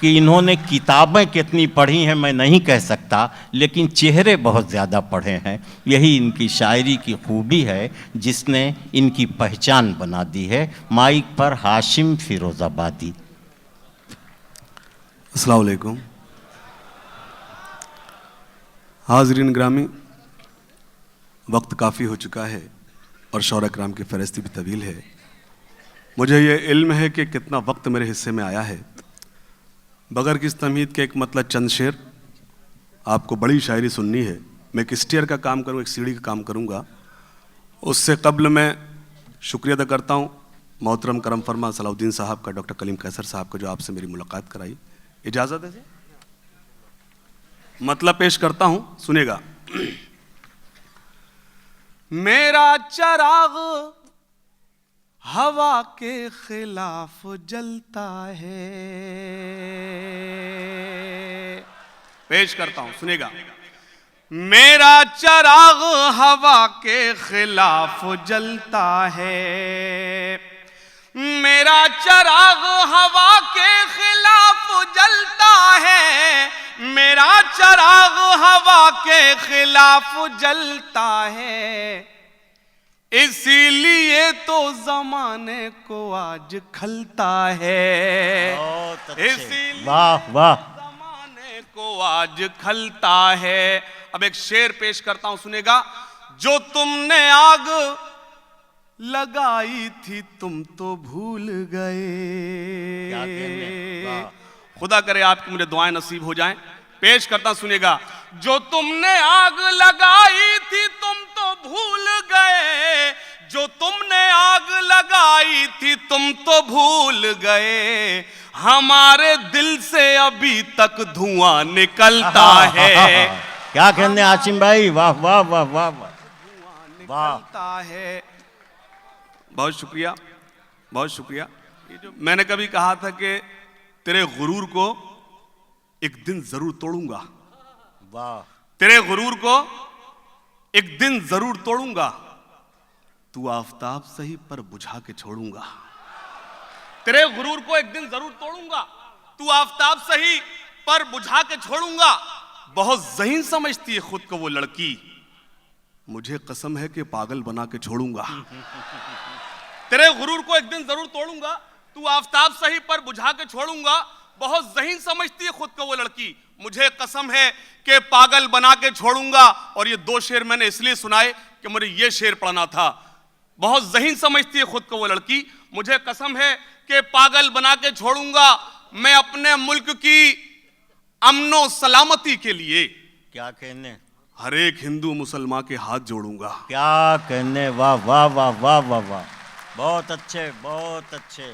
कि इन्होंने किताबें कितनी पढ़ी हैं मैं नहीं कह सकता, लेकिन चेहरे बहुत ज़्यादा पढ़े हैं। यही इनकी शायरी की खूबी है जिसने इनकी पहचान बना दी है। माइक पर हाशिम फिरोज़ाबादी। अस्सलाम वालेकुम। हाज़रीन ग्रामी, वक्त काफ़ी हो चुका है और शौरा कराम की फ़हरिस्त भी तवील है। मुझे ये इल्म है कि कितना वक्त मेरे हिस्से में आया है। बगैर किस तमहीद के एक मतलब चंद शेर आपको बड़ी शायरी सुननी है। मैं एक स्टेयर का काम करूँ, एक सीढ़ी का काम करूँगा। उससे कबल मैं शुक्रिया अदा करता हूँ मोहतरम करम फरमा सलाउद्दीन साहब का, डॉक्टर कलीम कैसर साहब का, जो आपसे मेरी मुलाकात कराई। इजाज़त है, मतलब पेश करता हूँ, सुनेगा। मेरा चराग हवा के खिलाफ जलता है। पेश करता हूं, सुनेगा। मेरा चराग हवा के खिलाफ जलता है। मेरा चराग हवा के खिलाफ जलता है। मेरा चराग हवा के खिलाफ जलता है। इसीलिए तो जमाने को आज खलता है। इसीलिए वाह वाह, जमाने को आज खलता है। अब एक शेर पेश करता हूं, सुनेगा। जो तुमने आग लगाई थी तुम तो भूल गए। क्या कहने, खुदा करे आपकी मुझे दुआएं नसीब हो जाएं। पेश करता, सुनेगा। जो तुमने आग लगाई थी तुम तो भूल गए। जो तुमने आग लगाई थी तुम तो भूल गए। हमारे दिल से अभी तक धुआं निकलता है। क्या कहने हाशिम भाई, वाह वाह वाह वाह वाह, निकलता है। बहुत शुक्रिया, बहुत शुक्रिया। मैंने कभी कहा था कि तेरे गुरूर को एक दिन जरूर तोड़ूंगा। वाह, तेरे गुरूर को एक दिन जरूर तोड़ूंगा। तू आफताब सही पर बुझा के छोड़ूंगा। तेरे गुरूर को एक दिन जरूर तोड़ूंगा। तू आफताब सही पर बुझा के छोड़ूंगा। बहुत ज़हीन समझती है खुद को वो लड़की, मुझे कसम है कि पागल बना के छोड़ूंगा। तेरे गुरूर को एक दिन जरूर तोड़ूंगा। तू आफताब सही पर बुझा के छोड़ूंगा। बहुत ज़हीन समझती है खुद को वो लड़की, मुझे कसम है कि पागल बना के छोड़ूंगा। और ये दो शेर मैंने इसलिए सुनाए कि मुझे ये शेर पढ़ना था। बहुत ज़हीन समझती है खुद को वो लड़की, मुझे कसम है कि पागल बना के छोड़ूंगा। मैं अपने मुल्क की अमनो सलामती के लिए, क्या कहने, हर एक हिंदू मुसलमान के हाथ जोड़ूंगा। क्या कहने, वाह वाह वाह वाह वाह वाह, बहुत अच्छे बहुत अच्छे।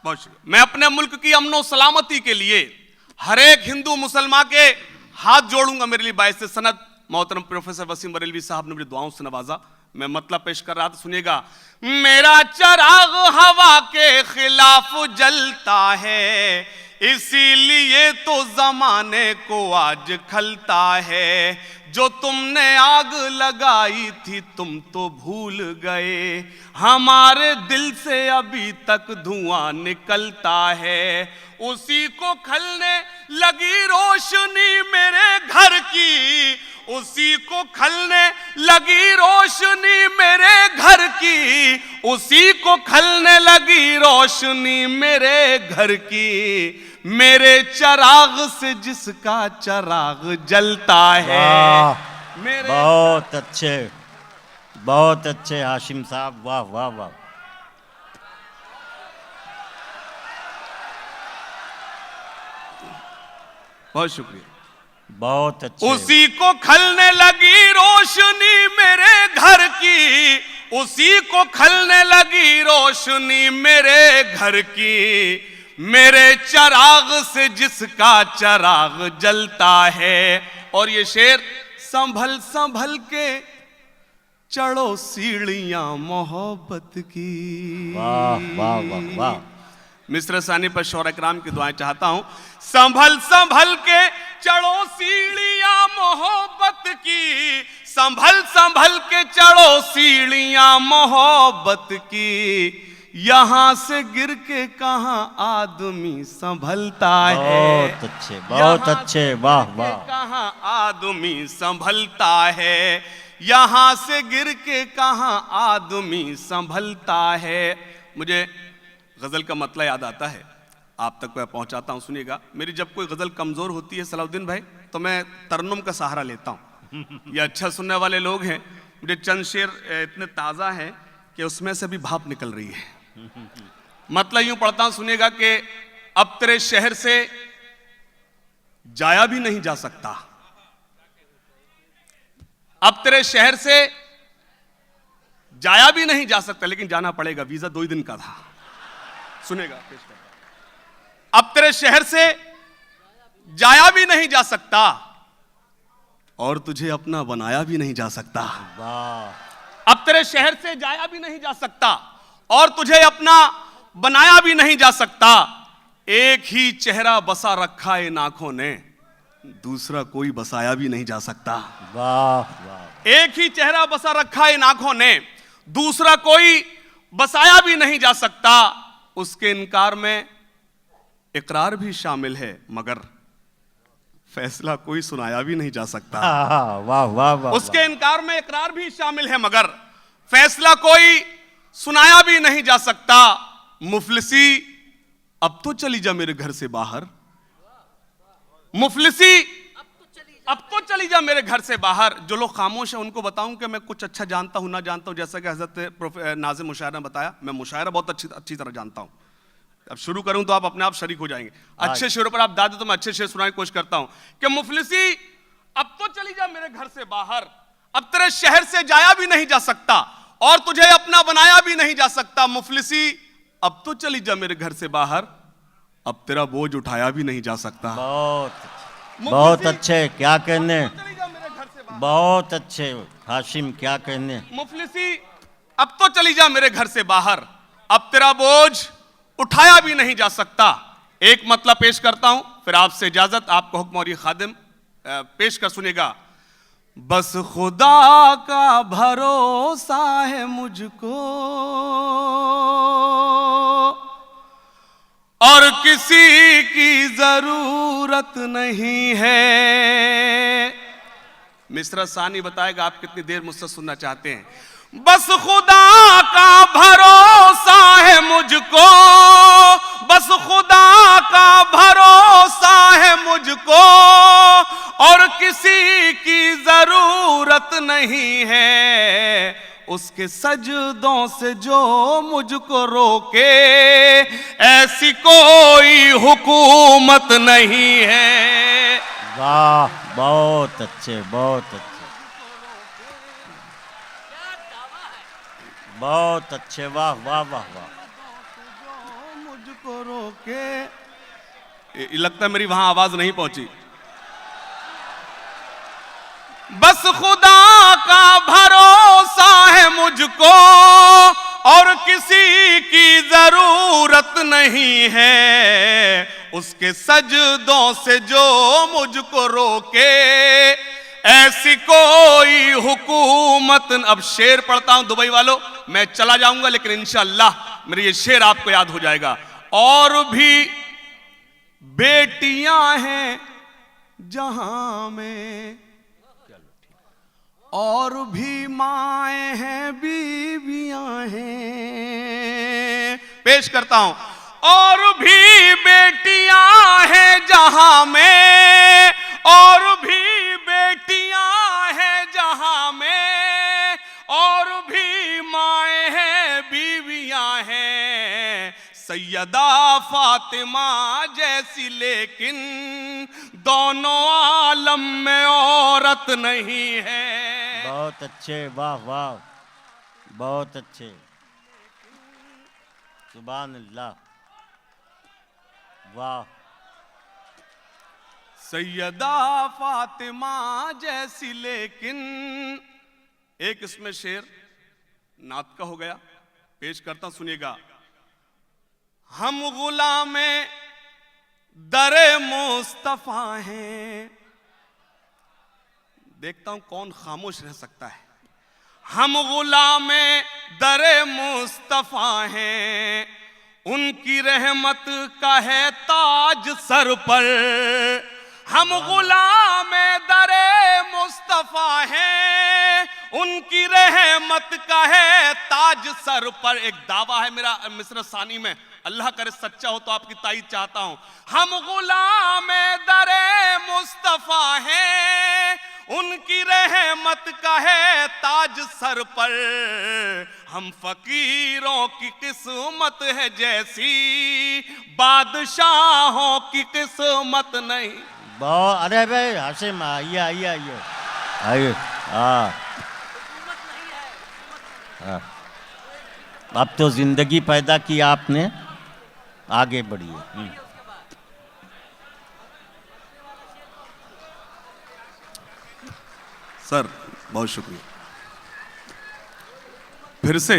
मैं अपने मुल्क की अमनो सलामती के लिए हर एक हिंदू मुसलमान के हाथ जोड़ूंगा। मेरे लिए बाइस सनद मोहतरम प्रोफेसर वसीम बरेलवी साहब ने मुझे दुआओं से नवाजा। मैं मतलब पेश कर रहा था, सुनिएगा। मेरा चराग हवा के खिलाफ जलता है। इसीलिए तो जमाने को आज खलता है। जो तुमने आग लगाई थी तुम तो भूल गए। हमारे दिल से अभी तक धुआं निकलता है। उसी को खलने लगी रोशनी मेरे घर की। उसी को खलने लगी रोशनी मेरे घर की। उसी को खलने लगी रोशनी मेरे घर की। मेरे चराग से जिसका चराग जलता है। मेरे बहुत अच्छे, बहुत अच्छे हाशिम साहब, वाह वाह वाह। बहुत शुक्रिया, बहुत अच्छे। उसी को खलने लगी रोशनी मेरे घर की। उसी को खलने लगी रोशनी मेरे घर की। मेरे चराग से जिसका चराग जलता है। और ये शेर, संभल संभल के चढ़ो सीढ़ियां मोहब्बत की। वाह वाह वाह वाह। मिस्र सानी पर शौरा कराम की दुआएं चाहता हूं। संभल संभल के चढ़ो सीढ़ियां मोहब्बत की। संभल संभल के चढ़ो सीढ़ियां मोहब्बत की। यहां से गिर के कहां आदमी संभलता है। बहुत अच्छे, बहुत अच्छे, वाह वाह। कहां आदमी संभलता है, यहां से गिर के कहां आदमी संभलता है। मुझे गजल का मतलब याद आता है, आप तक मैं पहुंचाता हूं, सुनिएगा। मेरी जब कोई गजल कमजोर होती है सलाउद्दीन भाई, तो मैं तरन्नुम का सहारा लेता हूं। ये अच्छा सुनने वाले लोग हैं, मुझे चंद शेर इतने ताजा हैं कि उसमें से भी भाप निकल रही है। मतलब यूं पढ़ता हूं, सुनिएगा कि अब तेरे शहर से जाया भी नहीं जा सकता, अब तेरे शहर से जाया भी नहीं जा सकता, लेकिन जाना पड़ेगा, वीजा 2 ही दिन का था। सुनेगा, पेश करता। अब तेरे शहर से जाया भी नहीं जा सकता और तुझे अपना बनाया भी नहीं जा सकता। वाह। अब तेरे शहर से जाया भी नहीं जा सकता और तुझे अपना बनाया भी नहीं जा सकता। एक ही चेहरा बसा रखा इन आंखों ने, दूसरा कोई बसाया भी नहीं जा सकता। वाह वाह। एक ही चेहरा बसा रखा इन आंखों ने, दूसरा कोई बसाया भी नहीं जा सकता। उसके इनकार में इकरार भी शामिल है, मगर फैसला कोई सुनाया भी नहीं जा सकता। वाह वाह वाह। उसके इनकार में इकरार भी शामिल है, मगर फैसला कोई सुनाया भी नहीं जा सकता। मुफलिसी अब तो चली जा मेरे घर से बाहर, मुफलिसी अब तो चली जा मेरे घर से बाहर। जो लोग खामोश हैं उनको बताऊं कि मैं कुछ अच्छा जानता हूं ना जानता हूं, जैसा कि हजरत नाज़िम मुशायरा ने बताया, मैं मुशायरा बहुत अच्छी तरह जानता हूं। अब शुरू करूं तो आप अपने आप शरीक हो जाएंगे। अच्छे शेरों पर आप दादे तो मैं अच्छे शेर सुनाने की कोशिश करता हूं कि मुफलिसी अब तो चली जा मेरे घर से बाहर, अब तेरे शहर से जाया भी नहीं जा सकता और तुझे अपना बनाया भी नहीं जा सकता। मुफलिसी अब तो चली जा मेरे घर से बाहर, अब तेरा बोझ उठाया भी नहीं जा सकता। बहुत अच्छे, क्या कहने, चली जा मेरे घर से बाहर। बहुत अच्छे हाशिम, क्या कहने। मुफलिसी अब तो चली जा मेरे घर से बाहर, अब तेरा बोझ उठाया भी नहीं जा सकता। एक मतलब पेश करता हूं, फिर आपसे इजाजत, आपका हुक्म और ये खादिम पेश कर सुनेगा। बस खुदा का भरोसा है मुझको और किसी की जरूरत नहीं है। मिस्र सानी बताएगा आप कितनी देर मुझसे सुनना चाहते हैं। बस खुदा का भरोसा है मुझको, बस खुदा का भरोसा है मुझको और किसी की जरूरत नहीं है। उसके सजदों से जो मुझको रोके ऐसी कोई हुकूमत नहीं है। वाह, बहुत अच्छे, बहुत अच्छे, बहुत अच्छे, वाह वाह वाह वाह। मुझको रोके, ये लगता है मेरी वहां आवाज नहीं पहुंची। बस खुदा का भरोसा है मुझको और किसी की जरूरत नहीं है। उसके सजदों से जो मुझको रोके ऐसी कोई हुकूमत। अब शेर पढ़ता हूं दुबई वालों, मैं चला जाऊंगा लेकिन इंशाअल्लाह मेरे ये शेर आपको याद हो जाएगा। और भी बेटियां हैं जहां में, और भी माएं हैं, बीवियां हैं। पेश करता हूं। और भी बेटियां हैं जहां में, और भी बेटियां हैं जहां में, और भी माएं हैं, बीवियां हैं। सैयदा फातिमा जैसी लेकिन दोनों आलम में औरत नहीं है। बहुत अच्छे, वाह वाह, बहुत अच्छे, सुभान अल्लाह, वाह। सैयदा फातिमा जैसी लेकिन, एक इसमें शेर नात का हो गया, पेश करता सुनिएगा। हम गुलामे दरे मुस्तफा हैं। देखता हूं कौन खामोश रह सकता है। हम गुलामे दरे मुस्तफा हैं, उनकी रहमत का है ताज सर पर। हम गुलामे दरे मुस्तफा हैं, उनकी रहमत का है ताज सर पर। एक दावा है मेरा मिस्र सानी में, अल्लाह करे सच्चा हो तो आपकी ताईद चाहता हूं। हम गुलामे दरे मुस्तफा हैं, उनकी रहमत का है ताज सर पर। हम फकीरों की किस्मत है जैसी, बादशाहों की किस्मत नहीं। बहुत, अरे भाई हाशिम आइए आइए आइए आइए। हाँ हाँ, अब तो जिंदगी पैदा की आपने, आगे बढ़िए। सर बहुत शुक्रिया। फिर से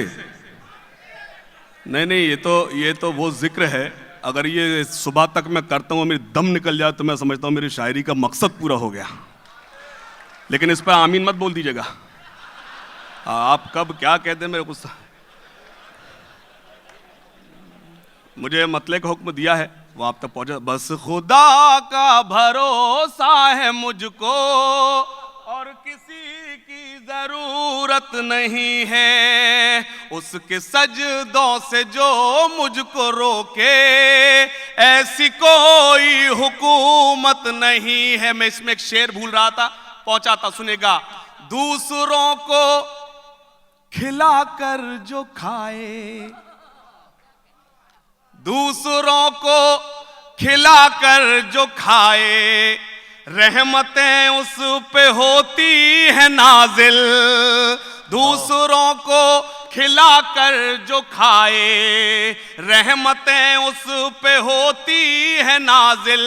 नहीं, ये तो वो जिक्र है, अगर ये सुबह तक मैं करता हूँ मेरी दम निकल जाए तो मैं समझता हूँ मेरी शायरी का मकसद पूरा हो गया। लेकिन इस पर आमीन मत बोल दीजिएगा, आप कब क्या कहते हैं मेरे को। मुझे मतले का हुक्म दिया है वो आप तक पहुंचा। बस खुदा का भरोसा है मुझको और किसी की जरूरत नहीं है, उसके सजदों से जो मुझको रोके ऐसी कोई हुकूमत नहीं है। मैं इसमें एक शेर भूल रहा था, पहुंचाता, सुनेगा। दूसरों को खिलाकर जो खाए, दूसरों को खिलाकर जो खाए, रहमतें उस पे होती है नाजिल। दूसरों को खिलाकर जो खाए, रहमतें उस पे होती है नाजिल।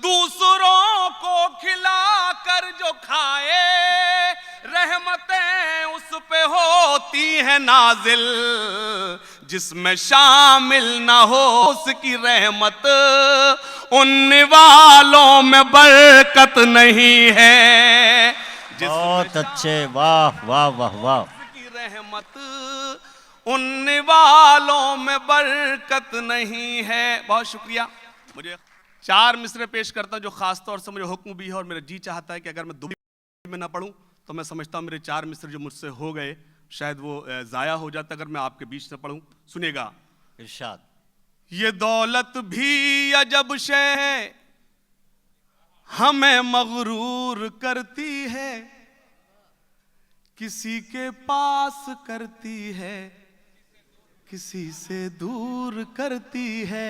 दूसरों को खिलाकर जो खाए, रहमतें उस पे होती है नाजिल। जिसमें शामिल ना हो उसकी रहमत, उन वालों में बरकत नहीं है। बहुत अच्छे, वाह वाह वाह वाह। उसकी रहमत उन वालों में बरकत नहीं है। बहुत शुक्रिया। मुझे 4 मिसरे पेश करता हूं जो खास तौर से मुझे हुक्म भी है और मेरा जी चाहता है कि अगर मैं दुबई में ना पढ़ूं तो मैं समझता हूं मेरे 4 मिसरे जो मुझसे हो गए शायद वो जाया हो जाता अगर मैं आपके बीच से पढ़ूं। सुनिएगा। इरशाद। ये दौलत भी अजब शे है, हमें मगरूर करती है, किसी के पास करती है, किसी से दूर करती है।